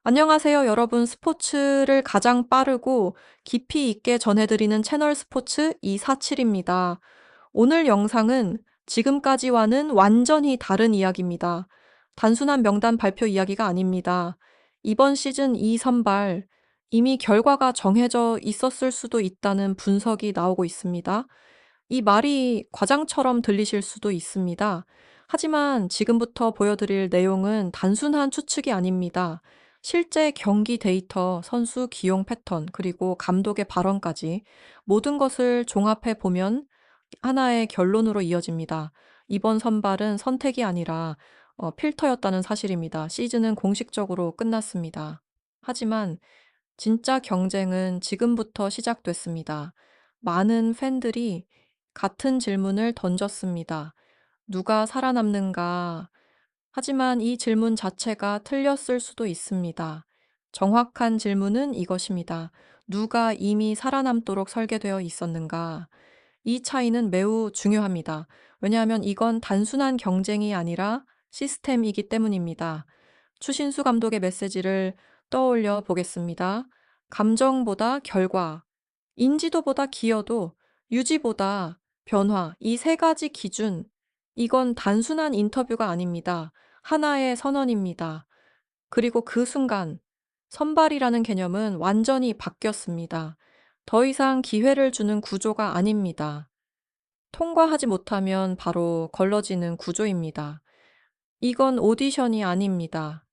안녕하세요, 여러분. 스포츠를 가장 빠르고 깊이 있게 전해드리는 채널 스포츠 247입니다. 오늘 영상은 지금까지와는 완전히 다른 이야기입니다. 단순한 명단 발표 이야기가 아닙니다. 이번 시즌 2 선발, 이미 결과가 정해져 있었을 수도 있다는 분석이 나오고 있습니다. 이 말이 과장처럼 들리실 수도 있습니다. 하지만 지금부터 보여드릴 내용은 단순한 추측이 아닙니다. 실제 경기 데이터, 선수 기용 패턴, 그리고 감독의 발언까지 모든 것을 종합해 보면 하나의 결론으로 이어집니다. 이번 선발은 선택이 아니라 필터였다는 사실입니다. 시즌은 공식적으로 끝났습니다. 하지만 진짜 경쟁은 지금부터 시작됐습니다. 많은 팬들이 같은 질문을 던졌습니다. 누가 살아남는가? 하지만 이 질문 자체가 틀렸을 수도 있습니다. 정확한 질문은 이것입니다. 누가 이미 살아남도록 설계되어 있었는가? 이 차이는 매우 중요합니다. 왜냐하면 이건 단순한 경쟁이 아니라 시스템이기 때문입니다. 추신수 감독의 메시지를 떠올려 보겠습니다. 감정보다 결과, 인지도보다 기여도, 유지보다 변화, 이 세 가지 기준, 이건 단순한 인터뷰가 아닙니다. 하나의 선언입니다. 그리고 그 순간, 선발이라는 개념은 완전히 바뀌었습니다. 더 이상 기회를 주는 구조가 아닙니다. 통과하지 못하면 바로 걸러지는 구조입니다. 이건 오디션이 아닙니다.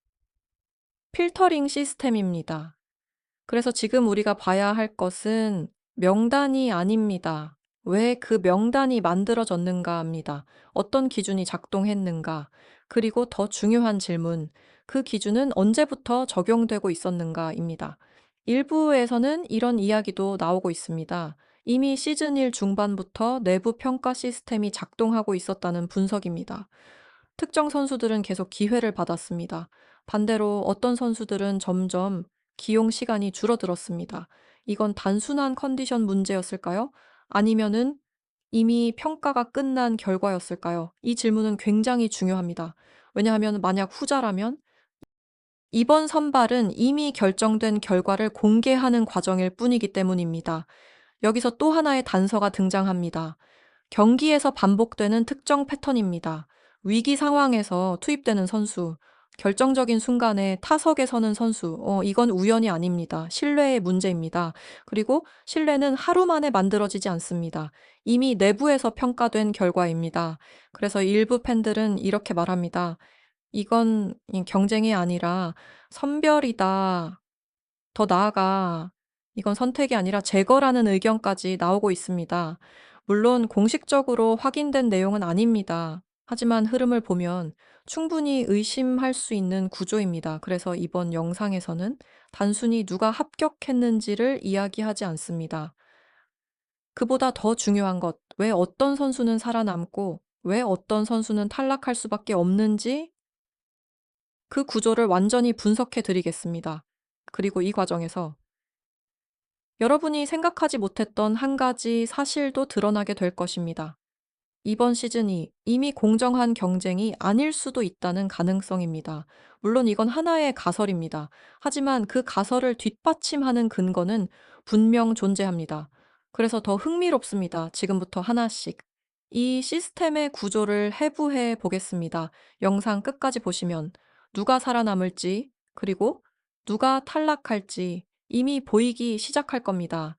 필터링 시스템입니다. 그래서 지금 우리가 봐야 할 것은 명단이 아닙니다. 왜 그 명단이 만들어졌는가 합니다. 어떤 기준이 작동했는가. 그리고 더 중요한 질문, 그 기준은 언제부터 적용되고 있었는가입니다. 일부에서는 이런 이야기도 나오고 있습니다. 이미 시즌 1 중반부터 내부 평가 시스템이 작동하고 있었다는 분석입니다. 특정 선수들은 계속 기회를 받았습니다. 반대로 어떤 선수들은 점점 기용 시간이 줄어들었습니다. 이건 단순한 컨디션 문제였을까요? 아니면은 이미 평가가 끝난 결과였을까요? 이 질문은 굉장히 중요합니다. 왜냐하면 만약 후자라면 이번 선발은 이미 결정된 결과를 공개하는 과정일 뿐이기 때문입니다. 여기서 또 하나의 단서가 등장합니다. 경기에서 반복되는 특정 패턴입니다. 위기 상황에서 투입되는 선수, 결정적인 순간에 타석에 서는 선수, 이건 우연이 아닙니다. 신뢰의 문제입니다. 그리고 신뢰는 하루 만에 만들어지지 않습니다. 이미 내부에서 평가된 결과입니다. 그래서 일부 팬들은 이렇게 말합니다. 이건 경쟁이 아니라 선별이다. 더 나아가 이건 선택이 아니라 제거라는 의견까지 나오고 있습니다. 물론 공식적으로 확인된 내용은 아닙니다. 하지만 흐름을 보면 충분히 의심할 수 있는 구조입니다. 그래서 이번 영상에서는 단순히 누가 합격했는지를 이야기하지 않습니다. 그보다 더 중요한 것, 왜 어떤 선수는 살아남고 왜 어떤 선수는 탈락할 수밖에 없는지 그 구조를 완전히 분석해 드리겠습니다. 그리고 이 과정에서 여러분이 생각하지 못했던 한 가지 사실도 드러나게 될 것입니다. 이번 시즌이 이미 공정한 경쟁이 아닐 수도 있다는 가능성입니다. 물론 이건 하나의 가설입니다. 하지만 그 가설을 뒷받침하는 근거는 분명 존재합니다. 그래서 더 흥미롭습니다. 지금부터 하나씩. 이 시스템의 구조를 해부해 보겠습니다. 영상 끝까지 보시면 누가 살아남을지, 그리고 누가 탈락할지 이미 보이기 시작할 겁니다.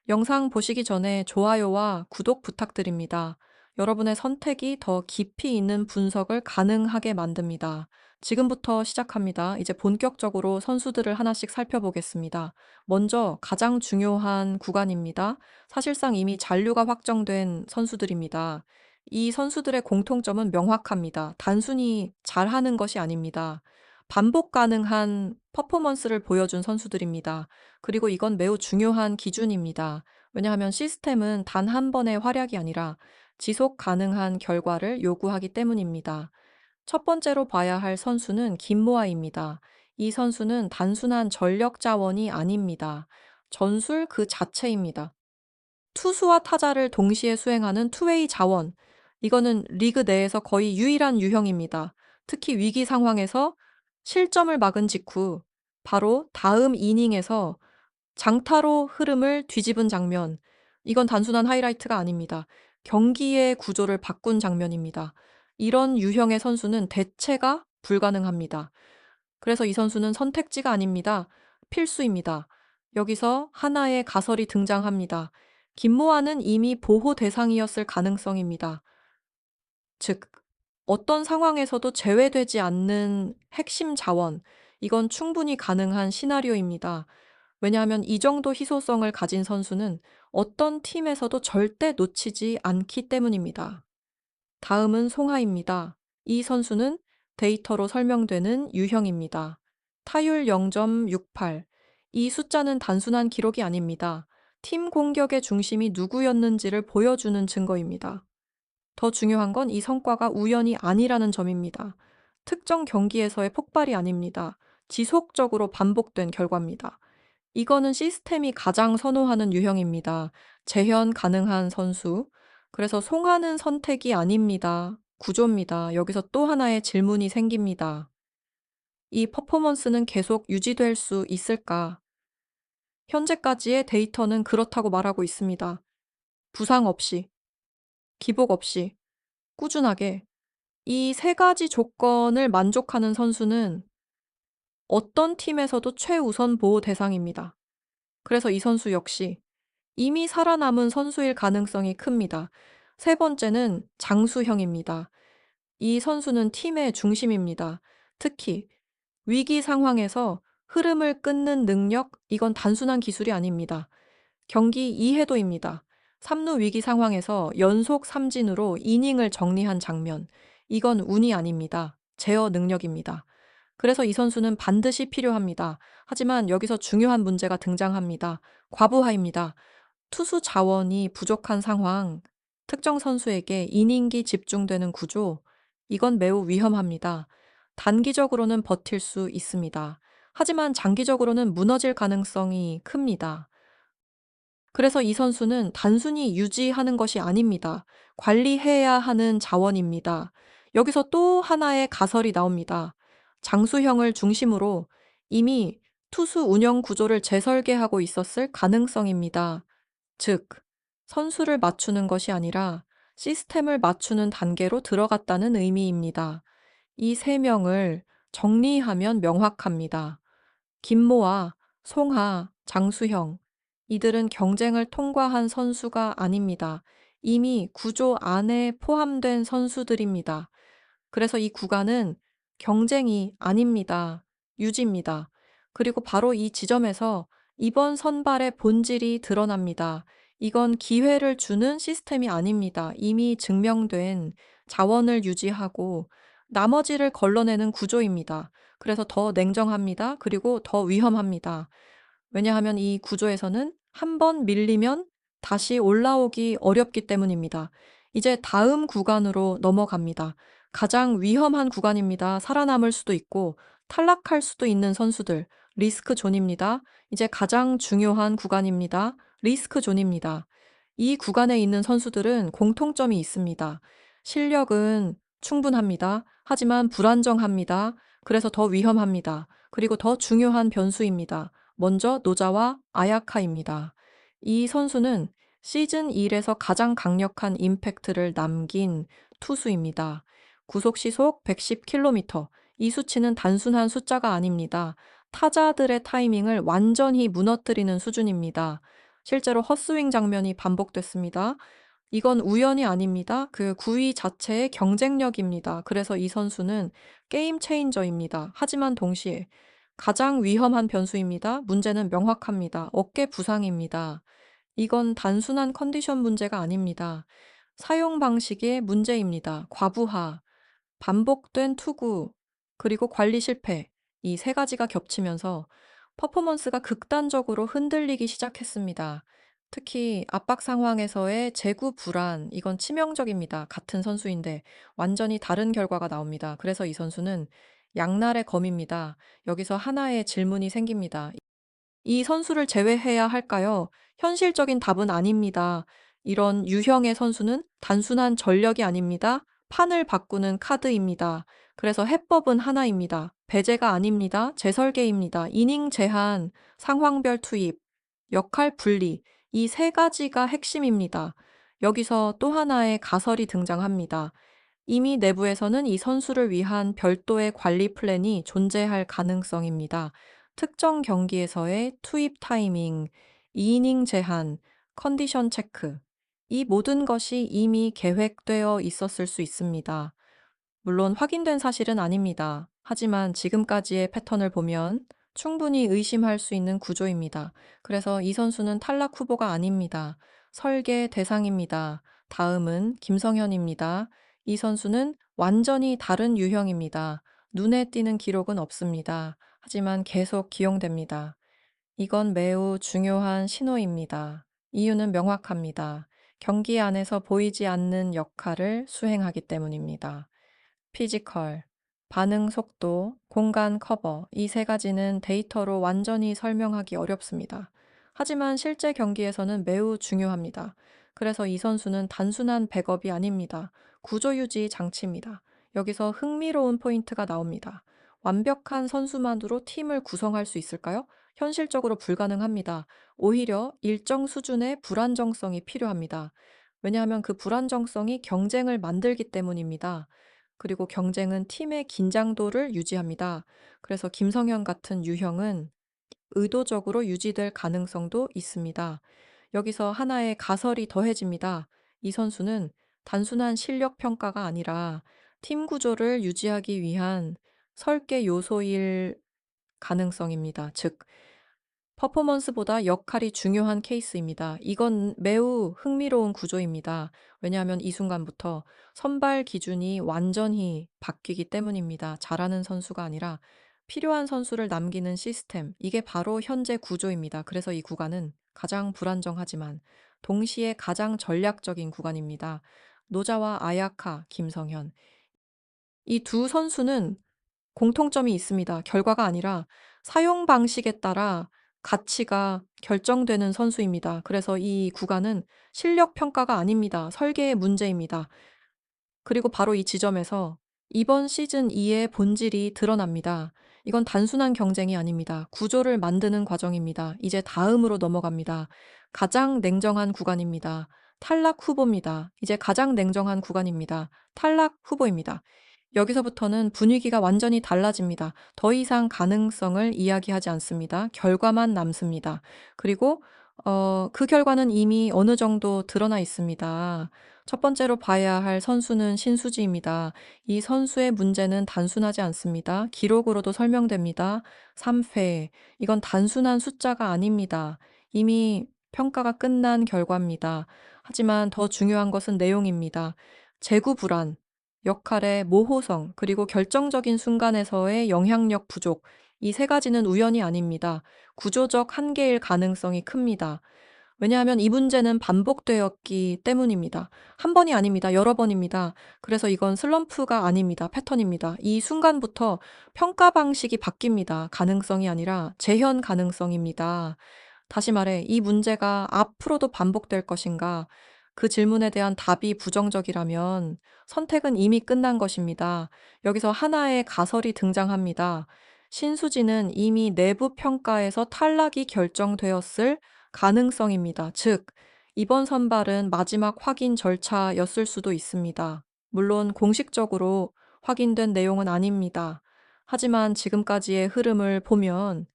영상 보시기 전에 좋아요와 구독 부탁드립니다. 여러분의 선택이 더 깊이 있는 분석을 가능하게 만듭니다. 지금부터 시작합니다. 이제 본격적으로 선수들을 하나씩 살펴보겠습니다. 먼저 가장 중요한 구간입니다. 사실상 이미 잔류가 확정된 선수들입니다. 이 선수들의 공통점은 명확합니다. 단순히 잘하는 것이 아닙니다. 반복 가능한 퍼포먼스를 보여준 선수들입니다. 그리고 이건 매우 중요한 기준입니다. 왜냐하면 시스템은 단 한 번의 활약이 아니라 지속 가능한 결과를 요구하기 때문입니다. 첫 번째로 봐야 할 선수는 김모아입니다. 이 선수는 단순한 전력 자원이 아닙니다. 전술 그 자체입니다. 투수와 타자를 동시에 수행하는 투웨이 자원. 이거는 리그 내에서 거의 유일한 유형입니다. 특히 위기 상황에서 실점을 막은 직후 바로 다음 이닝에서 장타로 흐름을 뒤집은 장면. 이건 단순한 하이라이트가 아닙니다. 경기의 구조를 바꾼 장면입니다. 이런 유형의 선수는 대체가 불가능합니다. 그래서 이 선수는 선택지가 아닙니다. 필수입니다. 여기서 하나의 가설이 등장합니다. 김모아는 이미 보호 대상이었을 가능성입니다. 즉, 어떤 상황에서도 제외되지 않는 핵심 자원, 이건 충분히 가능한 시나리오입니다. 왜냐하면 이 정도 희소성을 가진 선수는 어떤 팀에서도 절대 놓치지 않기 때문입니다. 다음은 송하입니다. 이 선수는 데이터로 설명되는 유형입니다. 타율 0.68. 이 숫자는 단순한 기록이 아닙니다. 팀 공격의 중심이 누구였는지를 보여주는 증거입니다. 더 중요한 건 이 성과가 우연이 아니라는 점입니다. 특정 경기에서의 폭발이 아닙니다. 지속적으로 반복된 결과입니다. 이거는 시스템이 가장 선호하는 유형입니다. 재현 가능한 선수. 그래서 송하는 선택이 아닙니다. 구조입니다. 여기서 또 하나의 질문이 생깁니다. 이 퍼포먼스는 계속 유지될 수 있을까? 현재까지의 데이터는 그렇다고 말하고 있습니다. 부상 없이, 기복 없이, 꾸준하게 이 세 가지 조건을 만족하는 선수는 어떤 팀에서도 최우선 보호 대상입니다. 그래서 이 선수 역시 이미 살아남은 선수일 가능성이 큽니다. 세 번째는 장수형입니다. 이 선수는 팀의 중심입니다. 특히 위기 상황에서 흐름을 끊는 능력, 이건 단순한 기술이 아닙니다. 경기 이해도입니다. 3루 위기 상황에서 연속 삼진으로 이닝을 정리한 장면, 이건 운이 아닙니다. 제어 능력입니다. 그래서 이 선수는 반드시 필요합니다. 하지만 여기서 중요한 문제가 등장합니다. 과부하입니다. 투수 자원이 부족한 상황, 특정 선수에게 이닝기 집중되는 구조, 이건 매우 위험합니다. 단기적으로는 버틸 수 있습니다. 하지만 장기적으로는 무너질 가능성이 큽니다. 그래서 이 선수는 단순히 유지하는 것이 아닙니다. 관리해야 하는 자원입니다. 여기서 또 하나의 가설이 나옵니다. 장수형을 중심으로 이미 투수 운영 구조를 재설계하고 있었을 가능성입니다. 즉, 선수를 맞추는 것이 아니라 시스템을 맞추는 단계로 들어갔다는 의미입니다. 이 세 명을 정리하면 명확합니다. 김모아, 송하, 장수형. 이들은 경쟁을 통과한 선수가 아닙니다. 이미 구조 안에 포함된 선수들입니다. 그래서 이 구간은 경쟁이 아닙니다. 유지입니다. 그리고 바로 이 지점에서 이번 선발의 본질이 드러납니다. 이건 기회를 주는 시스템이 아닙니다. 이미 증명된 자원을 유지하고 나머지를 걸러내는 구조입니다. 그래서 더 냉정합니다. 그리고 더 위험합니다. 왜냐하면 이 구조에서는 한 번 밀리면 다시 올라오기 어렵기 때문입니다. 이제 다음 구간으로 넘어갑니다. 가장 위험한 구간입니다. 살아남을 수도 있고 탈락할 수도 있는 선수들, 리스크 존입니다. 이제 가장 중요한 구간입니다. 리스크 존입니다. 이 구간에 있는 선수들은 공통점이 있습니다. 실력은 충분합니다. 하지만 불안정합니다. 그래서 더 위험합니다. 그리고 더 중요한 변수입니다. 먼저 노자와 아야카입니다. 이 선수는 시즌 1에서 가장 강력한 임팩트를 남긴 투수입니다. 구속 시속 110km. 이 수치는 단순한 숫자가 아닙니다. 타자들의 타이밍을 완전히 무너뜨리는 수준입니다. 실제로 헛스윙 장면이 반복됐습니다. 이건 우연이 아닙니다. 그 구위 자체의 경쟁력입니다. 그래서 이 선수는 게임 체인저입니다. 하지만 동시에 가장 위험한 변수입니다. 문제는 명확합니다. 어깨 부상입니다. 이건 단순한 컨디션 문제가 아닙니다. 사용 방식의 문제입니다. 과부하, 반복된 투구, 그리고 관리 실패. 이 세 가지가 겹치면서 퍼포먼스가 극단적으로 흔들리기 시작했습니다. 특히 압박 상황에서의 제구 불안, 이건 치명적입니다. 같은 선수인데 완전히 다른 결과가 나옵니다. 그래서 이 선수는 양날의 검입니다. 여기서 하나의 질문이 생깁니다. 이 선수를 제외해야 할까요? 현실적인 답은 아닙니다. 이런 유형의 선수는 단순한 전력이 아닙니다. 판을 바꾸는 카드입니다. 그래서 해법은 하나입니다. 배제가 아닙니다. 재설계입니다. 이닝 제한, 상황별 투입, 역할 분리, 이 세 가지가 핵심입니다. 여기서 또 하나의 가설이 등장합니다. 이미 내부에서는 이 선수를 위한 별도의 관리 플랜이 존재할 가능성입니다. 특정 경기에서의 투입 타이밍, 이닝 제한, 컨디션 체크. 이 모든 것이 이미 계획되어 있었을 수 있습니다. 물론 확인된 사실은 아닙니다. 하지만 지금까지의 패턴을 보면 충분히 의심할 수 있는 구조입니다. 그래서 이 선수는 탈락 후보가 아닙니다. 설계 대상입니다. 다음은 김성현입니다. 이 선수는 완전히 다른 유형입니다. 눈에 띄는 기록은 없습니다. 하지만 계속 기용됩니다. 이건 매우 중요한 신호입니다. 이유는 명확합니다. 경기 안에서 보이지 않는 역할을 수행하기 때문입니다. 피지컬, 반응 속도, 공간 커버, 이 세 가지는 데이터로 완전히 설명하기 어렵습니다. 하지만 실제 경기에서는 매우 중요합니다. 그래서 이 선수는 단순한 백업이 아닙니다. 구조유지 장치입니다. 여기서 흥미로운 포인트가 나옵니다. 완벽한 선수만으로 팀을 구성할 수 있을까요? 현실적으로 불가능합니다. 오히려 일정 수준의 불안정성이 필요합니다. 왜냐하면 그 불안정성이 경쟁을 만들기 때문입니다. 그리고 경쟁은 팀의 긴장도를 유지합니다. 그래서 김성현 같은 유형은 의도적으로 유지될 가능성도 있습니다. 여기서 하나의 가설이 더해집니다. 이 선수는 단순한 실력 평가가 아니라 팀 구조를 유지하기 위한 설계 요소일 가능성입니다. 즉, 퍼포먼스보다 역할이 중요한 케이스입니다. 이건 매우 흥미로운 구조입니다. 왜냐하면 이 순간부터 선발 기준이 완전히 바뀌기 때문입니다. 잘하는 선수가 아니라 필요한 선수를 남기는 시스템. 이게 바로 현재 구조입니다. 그래서 이 구간은 가장 불안정하지만 동시에 가장 전략적인 구간입니다. 노자와 아야카, 김성현. 이 두 선수는 공통점이 있습니다. 결과가 아니라 사용 방식에 따라 가치가 결정되는 선수입니다. 그래서 이 구간은 실력 평가가 아닙니다. 설계의 문제입니다. 그리고 바로 이 지점에서 이번 시즌 2의 본질이 드러납니다. 이건 단순한 경쟁이 아닙니다. 구조를 만드는 과정입니다. 이제 다음으로 넘어갑니다. 가장 냉정한 구간입니다. 탈락 후보입니다. 이제 가장 냉정한 구간입니다. 탈락 후보입니다. 여기서부터는 분위기가 완전히 달라집니다. 더 이상 가능성을 이야기하지 않습니다. 결과만 남습니다. 그리고 그 결과는 이미 어느 정도 드러나 있습니다. 첫 번째로 봐야 할 선수는 신수지입니다. 이 선수의 문제는 단순하지 않습니다. 기록으로도 설명됩니다. 3패. 이건 단순한 숫자가 아닙니다. 이미 평가가 끝난 결과입니다. 하지만 더 중요한 것은 내용입니다. 재구 불안, 역할의 모호성, 그리고 결정적인 순간에서의 영향력 부족. 이 세 가지는 우연이 아닙니다. 구조적 한계일 가능성이 큽니다. 왜냐하면 이 문제는 반복되었기 때문입니다. 한 번이 아닙니다. 여러 번입니다. 그래서 이건 슬럼프가 아닙니다. 패턴입니다. 이 순간부터 평가 방식이 바뀝니다. 가능성이 아니라 재현 가능성입니다. 다시 말해, 이 문제가 앞으로도 반복될 것인가? 그 질문에 대한 답이 부정적이라면 선택은 이미 끝난 것입니다. 여기서 하나의 가설이 등장합니다. 신수지는 이미 내부 평가에서 탈락이 결정되었을 가능성입니다. 즉, 이번 선발은 마지막 확인 절차였을 수도 있습니다. 물론 공식적으로 확인된 내용은 아닙니다. 하지만 지금까지의 흐름을 보면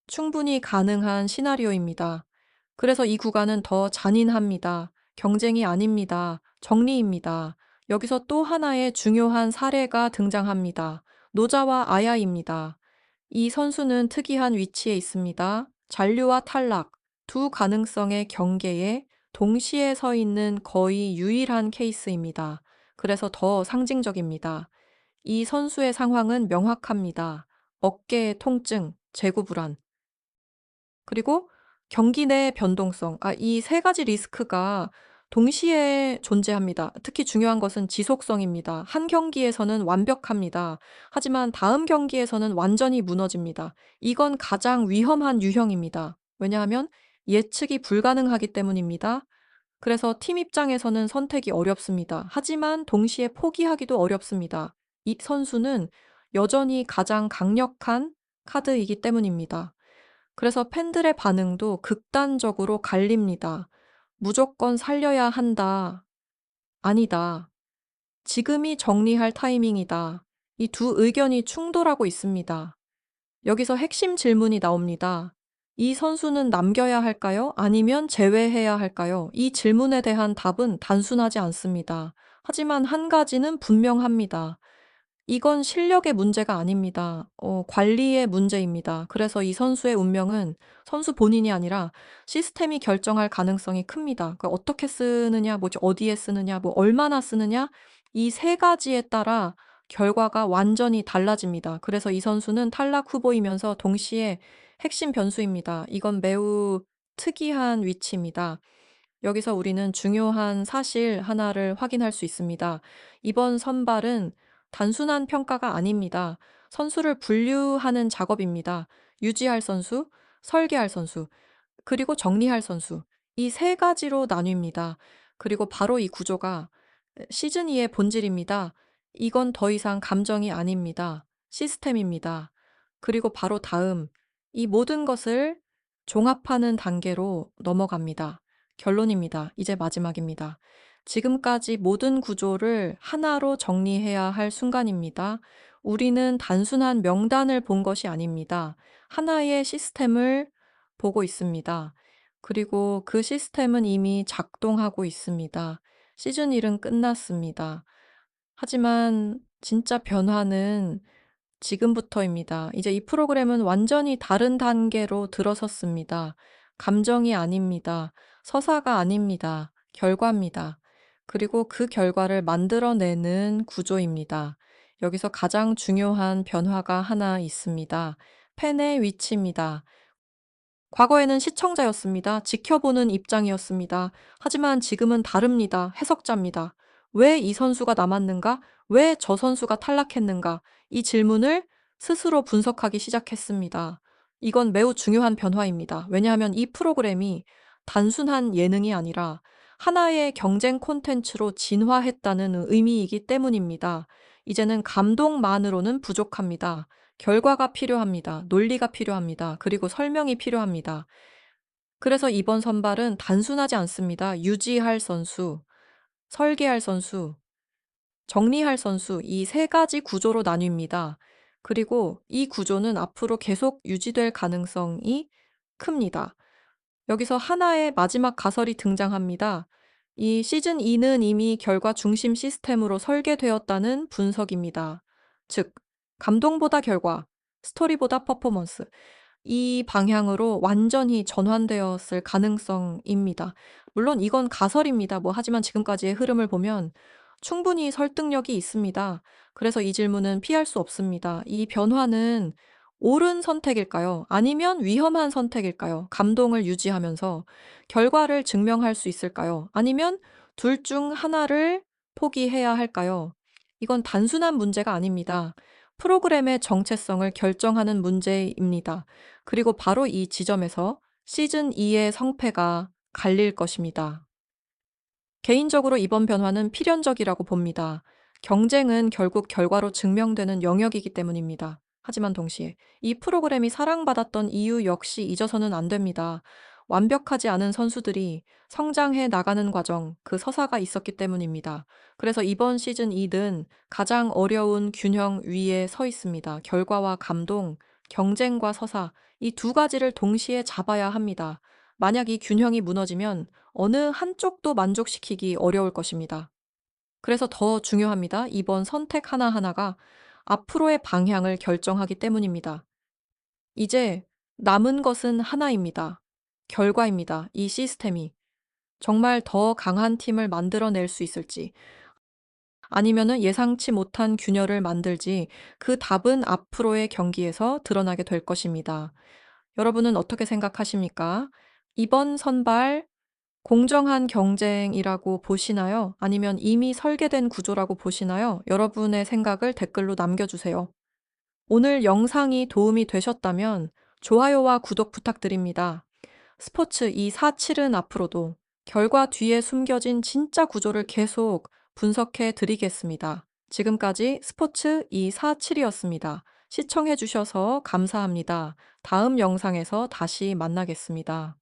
충분히 가능한 시나리오입니다. 그래서 이 구간은 더 잔인합니다. 경쟁이 아닙니다. 정리입니다. 여기서 또 하나의 중요한 사례가 등장합니다. 노자와 아야입니다. 이 선수는 특이한 위치에 있습니다. 잔류와 탈락, 두 가능성의 경계에 동시에 서 있는 거의 유일한 케이스입니다. 그래서 더 상징적입니다. 이 선수의 상황은 명확합니다. 어깨의 통증, 재구 불안, 그리고 경기 내 변동성. 이 세 가지 리스크가 동시에 존재합니다. 특히 중요한 것은 지속성입니다. 한 경기에서는 완벽합니다. 하지만 다음 경기에서는 완전히 무너집니다. 이건 가장 위험한 유형입니다. 왜냐하면 예측이 불가능하기 때문입니다. 그래서 팀 입장에서는 선택이 어렵습니다. 하지만 동시에 포기하기도 어렵습니다. 이 선수는 여전히 가장 강력한 카드이기 때문입니다. 그래서 팬들의 반응도 극단적으로 갈립니다. 무조건 살려야 한다. 아니다. 지금이 정리할 타이밍이다. 이 두 의견이 충돌하고 있습니다. 여기서 핵심 질문이 나옵니다. 이 선수는 남겨야 할까요? 아니면 제외해야 할까요? 이 질문에 대한 답은 단순하지 않습니다. 하지만 한 가지는 분명합니다. 이건 실력의 문제가 아닙니다. 관리의 문제입니다. 그래서 이 선수의 운명은 선수 본인이 아니라 시스템이 결정할 가능성이 큽니다. 그러니까 어떻게 쓰느냐, 뭐 어디에 쓰느냐, 뭐 얼마나 쓰느냐, 이 세 가지에 따라 결과가 완전히 달라집니다. 그래서 이 선수는 탈락 후보이면서 동시에 핵심 변수입니다. 이건 매우 특이한 위치입니다. 여기서 우리는 중요한 사실 하나를 확인할 수 있습니다. 이번 선발은 단순한 평가가 아닙니다. 선수를 분류하는 작업입니다. 유지할 선수, 설계할 선수, 그리고 정리할 선수. 이 세 가지로 나뉩니다. 그리고 바로 이 구조가 시즌 2의 본질입니다. 이건 더 이상 감정이 아닙니다. 시스템입니다. 그리고 바로 다음, 이 모든 것을 종합하는 단계로 넘어갑니다. 결론입니다. 이제 마지막입니다. 지금까지 모든 구조를 하나로 정리해야 할 순간입니다. 우리는 단순한 명단을 본 것이 아닙니다. 하나의 시스템을 보고 있습니다. 그리고 그 시스템은 이미 작동하고 있습니다. 시즌 1은 끝났습니다. 하지만 진짜 변화는 지금부터입니다. 이제 이 프로그램은 완전히 다른 단계로 들어섰습니다. 감정이 아닙니다. 서사가 아닙니다. 결과입니다. 그리고 그 결과를 만들어내는 구조입니다. 여기서 가장 중요한 변화가 하나 있습니다. 팬의 위치입니다. 과거에는 시청자였습니다. 지켜보는 입장이었습니다. 하지만 지금은 다릅니다. 해석자입니다. 왜 이 선수가 남았는가? 왜 저 선수가 탈락했는가? 이 질문을 스스로 분석하기 시작했습니다. 이건 매우 중요한 변화입니다. 왜냐하면 이 프로그램이 단순한 예능이 아니라 하나의 경쟁 콘텐츠로 진화했다는 의미이기 때문입니다. 이제는 감동만으로는 부족합니다. 결과가 필요합니다. 논리가 필요합니다. 그리고 설명이 필요합니다. 그래서 이번 선발은 단순하지 않습니다. 유지할 선수, 설계할 선수, 정리할 선수, 이 세 가지 구조로 나뉩니다. 그리고 이 구조는 앞으로 계속 유지될 가능성이 큽니다. 여기서 하나의 마지막 가설이 등장합니다. 이 시즌 2는 이미 결과 중심 시스템으로 설계되었다는 분석입니다. 즉, 감동보다 결과, 스토리보다 퍼포먼스. 이 방향으로 완전히 전환되었을 가능성입니다. 물론 이건 가설입니다. 하지만 지금까지의 흐름을 보면 충분히 설득력이 있습니다. 그래서 이 질문은 피할 수 없습니다. 이 변화는 옳은 선택일까요? 아니면 위험한 선택일까요? 감동을 유지하면서 결과를 증명할 수 있을까요? 아니면 둘 중 하나를 포기해야 할까요? 이건 단순한 문제가 아닙니다. 프로그램의 정체성을 결정하는 문제입니다. 그리고 바로 이 지점에서 시즌 2의 성패가 갈릴 것입니다. 개인적으로 이번 변화는 필연적이라고 봅니다. 경쟁은 결국 결과로 증명되는 영역이기 때문입니다. 하지만 동시에 이 프로그램이 사랑받았던 이유 역시 잊어서는 안 됩니다. 완벽하지 않은 선수들이 성장해 나가는 과정, 그 서사가 있었기 때문입니다. 그래서 이번 시즌 2는 가장 어려운 균형 위에 서 있습니다. 결과와 감동, 경쟁과 서사, 이 두 가지를 동시에 잡아야 합니다. 만약 이 균형이 무너지면 어느 한쪽도 만족시키기 어려울 것입니다. 그래서 더 중요합니다. 이번 선택 하나하나가 앞으로의 방향을 결정하기 때문입니다. 이제 남은 것은 하나입니다. 결과입니다. 이 시스템이 정말 더 강한 팀을 만들어낼 수 있을지, 아니면은 예상치 못한 균열을 만들지, 그 답은 앞으로의 경기에서 드러나게 될 것입니다. 여러분은 어떻게 생각하십니까? 이번 선발 공정한 경쟁이라고 보시나요? 아니면 이미 설계된 구조라고 보시나요? 여러분의 생각을 댓글로 남겨주세요. 오늘 영상이 도움이 되셨다면 좋아요와 구독 부탁드립니다. 스포츠 247은 앞으로도 결과 뒤에 숨겨진 진짜 구조를 계속 분석해 드리겠습니다. 지금까지 스포츠 247이었습니다. 시청해 주셔서 감사합니다. 다음 영상에서 다시 만나겠습니다.